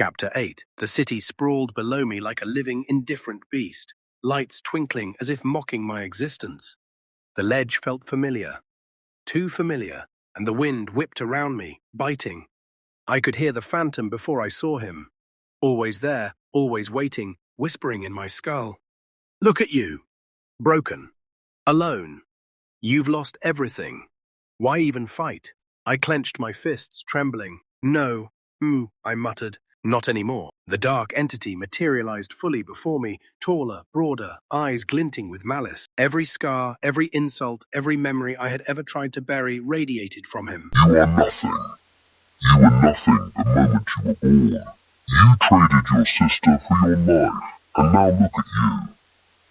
Chapter 8. The city sprawled below me like a living, indifferent beast, lights twinkling as if mocking my existence. The ledge felt familiar, too familiar, and the wind whipped around me, biting. I could hear the phantom before I saw him. Always there, always waiting, whispering in my skull. Look at you. Broken. Alone. You've lost everything. Why even fight? I clenched my fists, trembling. No, I muttered. Not anymore. The dark entity materialized fully before me, taller, broader, eyes glinting with malice. Every scar, every insult, every memory I had ever tried to bury radiated from him. You are nothing. You were nothing the moment you were born. You traded your sister for your life, and now look at you.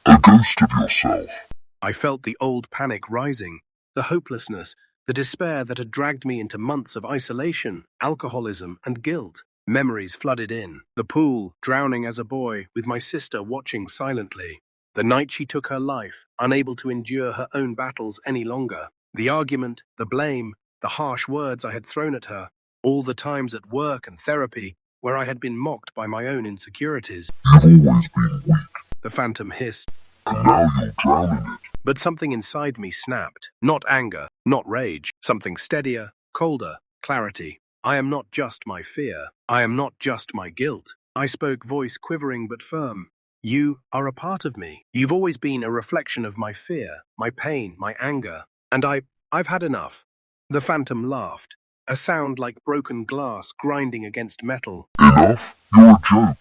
A ghost of yourself. I felt the old panic rising, the hopelessness, the despair that had dragged me into months of isolation, alcoholism, and guilt. Memories flooded in. The pool, drowning as a boy, with my sister watching silently. The night she took her life, unable to endure her own battles any longer. The argument, the blame, the harsh words I had thrown at her. All the times at work and therapy where I had been mocked by my own insecurities. You've always been weak. The phantom hissed. And now you'll drown in it. But something inside me snapped. Not anger, not rage. Something steadier, colder, clarity. I am not just my fear. I am not just my guilt. I spoke, voice quivering but firm. You are a part of me. You've always been a reflection of my fear, my pain, my anger. And I've had enough. The phantom laughed, a sound like broken glass grinding against metal. Enough? You're a joke.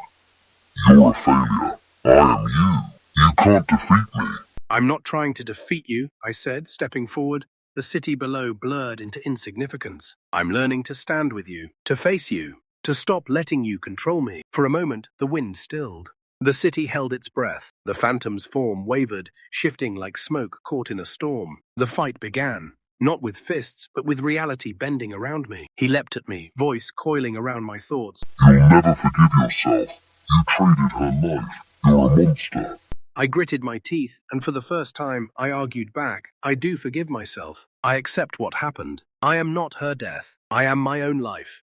You're a failure. I am you. You can't defeat me. I'm not trying to defeat you, I said, stepping forward. The city below blurred into insignificance. I'm learning to stand with you, to face you, to stop letting you control me. For a moment, the wind stilled. The city held its breath. The phantom's form wavered, shifting like smoke caught in a storm. The fight began, not with fists, but with reality bending around me. He leapt at me, voice coiling around my thoughts. You'll never forgive yourself. You traded her life. You're a monster. I gritted my teeth, and for the first time, I argued back. I do forgive myself. I accept what happened. I am not her death. I am my own life.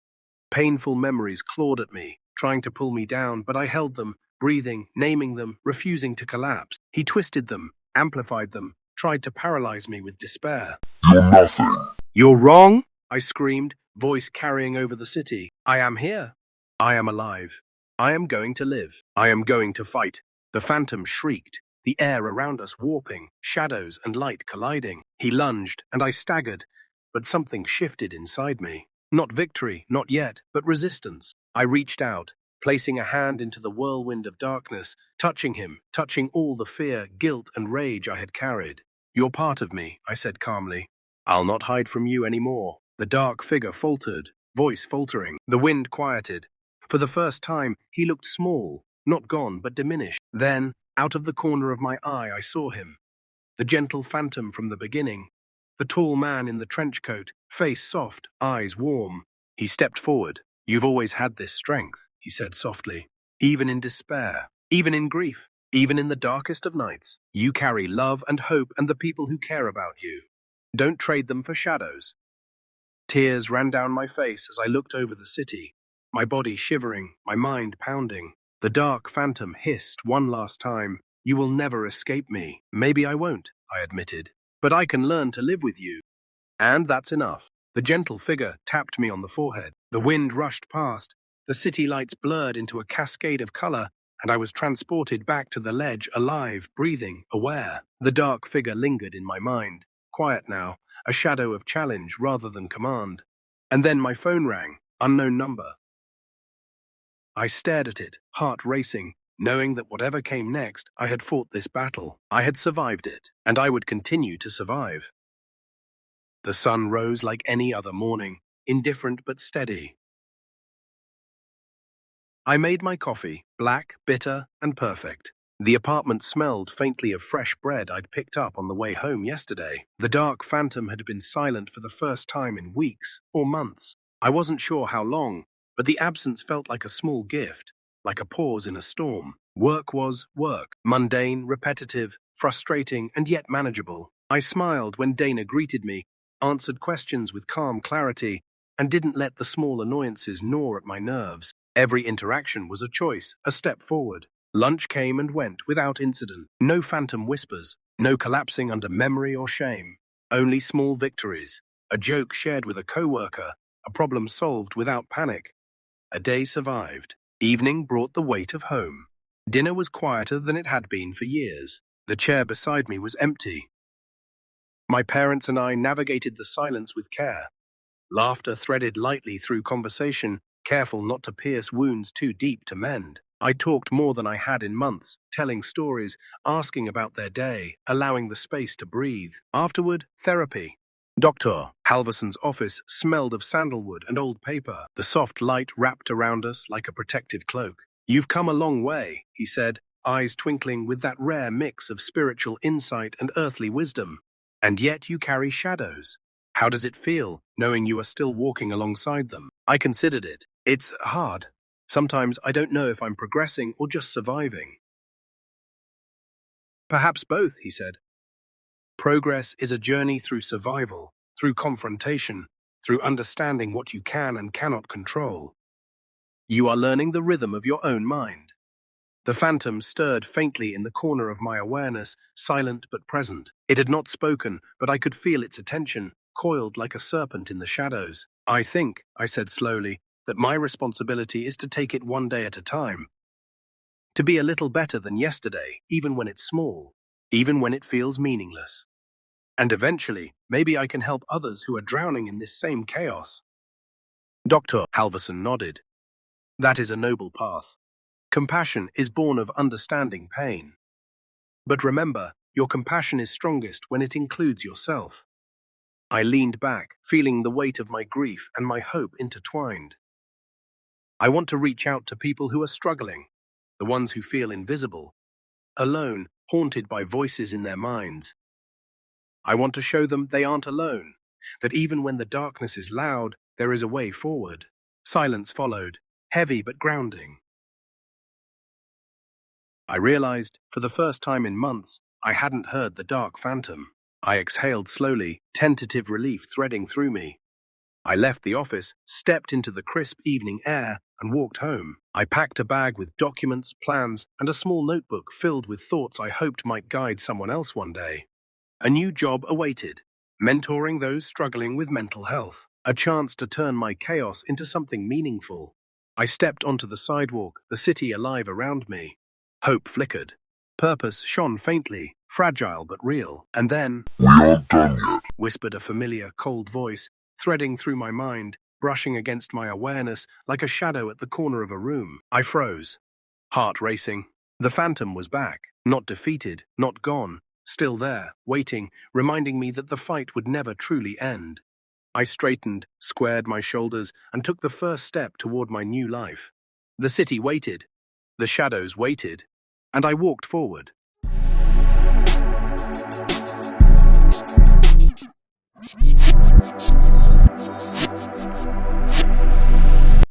Painful memories clawed at me, trying to pull me down, but I held them, breathing, naming them, refusing to collapse. He twisted them, amplified them, tried to paralyze me with despair. You're nothing. You're wrong, I screamed, voice carrying over the city. I am here. I am alive. I am going to live. I am going to fight. The phantom shrieked, the air around us warping, shadows and light colliding. He lunged, and I staggered, but something shifted inside me. Not victory, not yet, but resistance. I reached out, placing a hand into the whirlwind of darkness, touching him, touching all the fear, guilt, and rage I had carried. You're part of me, I said calmly. I'll not hide from you anymore. The dark figure faltered, voice faltering. The wind quieted. For the first time, he looked small. Not gone, but diminished. Then, out of the corner of my eye, I saw him. The gentle phantom from the beginning. The tall man in the trench coat, face soft, eyes warm. He stepped forward. You've always had this strength, he said softly. Even in despair, even in grief, even in the darkest of nights, you carry love and hope and the people who care about you. Don't trade them for shadows. Tears ran down my face as I looked over the city, my body shivering, my mind pounding. The dark phantom hissed one last time. You will never escape me. Maybe I won't, I admitted. But I can learn to live with you. And that's enough. The gentle figure tapped me on the forehead. The wind rushed past. The city lights blurred into a cascade of color, and I was transported back to the ledge, alive, breathing, aware. The dark figure lingered in my mind, quiet now, a shadow of challenge rather than command. And then my phone rang, unknown number. I stared at it, heart racing, knowing that whatever came next, I had fought this battle. I had survived it, and I would continue to survive. The sun rose like any other morning, indifferent but steady. I made my coffee, black, bitter, and perfect. The apartment smelled faintly of fresh bread I'd picked up on the way home yesterday. The dark phantom had been silent for the first time in weeks or months. I wasn't sure how long, but the absence felt like a small gift, like a pause in a storm. Work was work, mundane, repetitive, frustrating, and yet manageable. I smiled when Dana greeted me, answered questions with calm clarity, and didn't let the small annoyances gnaw at my nerves. Every interaction was a choice, a step forward. Lunch came and went without incident. No phantom whispers, no collapsing under memory or shame. Only small victories. A joke shared with a coworker, a problem solved without panic. A day survived. Evening brought the weight of home. Dinner was quieter than it had been for years. The chair beside me was empty. My parents and I navigated the silence with care. Laughter threaded lightly through conversation, careful not to pierce wounds too deep to mend. I talked more than I had in months, telling stories, asking about their day, allowing the space to breathe. Afterward, therapy. Dr. Halverson's office smelled of sandalwood and old paper. The soft light wrapped around us like a protective cloak. "You've come a long way," he said, eyes twinkling with that rare mix of spiritual insight and earthly wisdom. "And yet you carry shadows. How does it feel, knowing you are still walking alongside them?" I considered it. It's hard. Sometimes I don't know if I'm progressing or just surviving. "Perhaps both," he said. "Progress is a journey through survival, through confrontation, through understanding what you can and cannot control. You are learning the rhythm of your own mind." The phantom stirred faintly in the corner of my awareness, silent but present. It had not spoken, but I could feel its attention, coiled like a serpent in the shadows. "I think," I said slowly, "that my responsibility is to take it one day at a time. To be a little better than yesterday, even when it's small, even when it feels meaningless. And eventually, maybe I can help others who are drowning in this same chaos." Dr. Halverson nodded. "That is a noble path. Compassion is born of understanding pain. But remember, your compassion is strongest when it includes yourself." I leaned back, feeling the weight of my grief and my hope intertwined. "I want to reach out to people who are struggling, the ones who feel invisible, alone, haunted by voices in their minds. I want to show them they aren't alone, that even when the darkness is loud, there is a way forward." Silence followed, heavy but grounding. I realized, for the first time in months, I hadn't heard the dark phantom. I exhaled slowly, tentative relief threading through me. I left the office, stepped into the crisp evening air, and walked home. I packed a bag with documents, plans, and a small notebook filled with thoughts I hoped might guide someone else one day. A new job awaited, mentoring those struggling with mental health. A chance to turn my chaos into something meaningful. I stepped onto the sidewalk, the city alive around me. Hope flickered. Purpose shone faintly, fragile but real. And then, "We aren't done yet," whispered a familiar, cold voice, threading through my mind, brushing against my awareness like a shadow at the corner of a room. I froze, heart racing. The phantom was back, not defeated, not gone, still there, waiting, reminding me that the fight would never truly end. I straightened, squared my shoulders, and took the first step toward my new life. The city waited. The shadows waited. And I walked forward.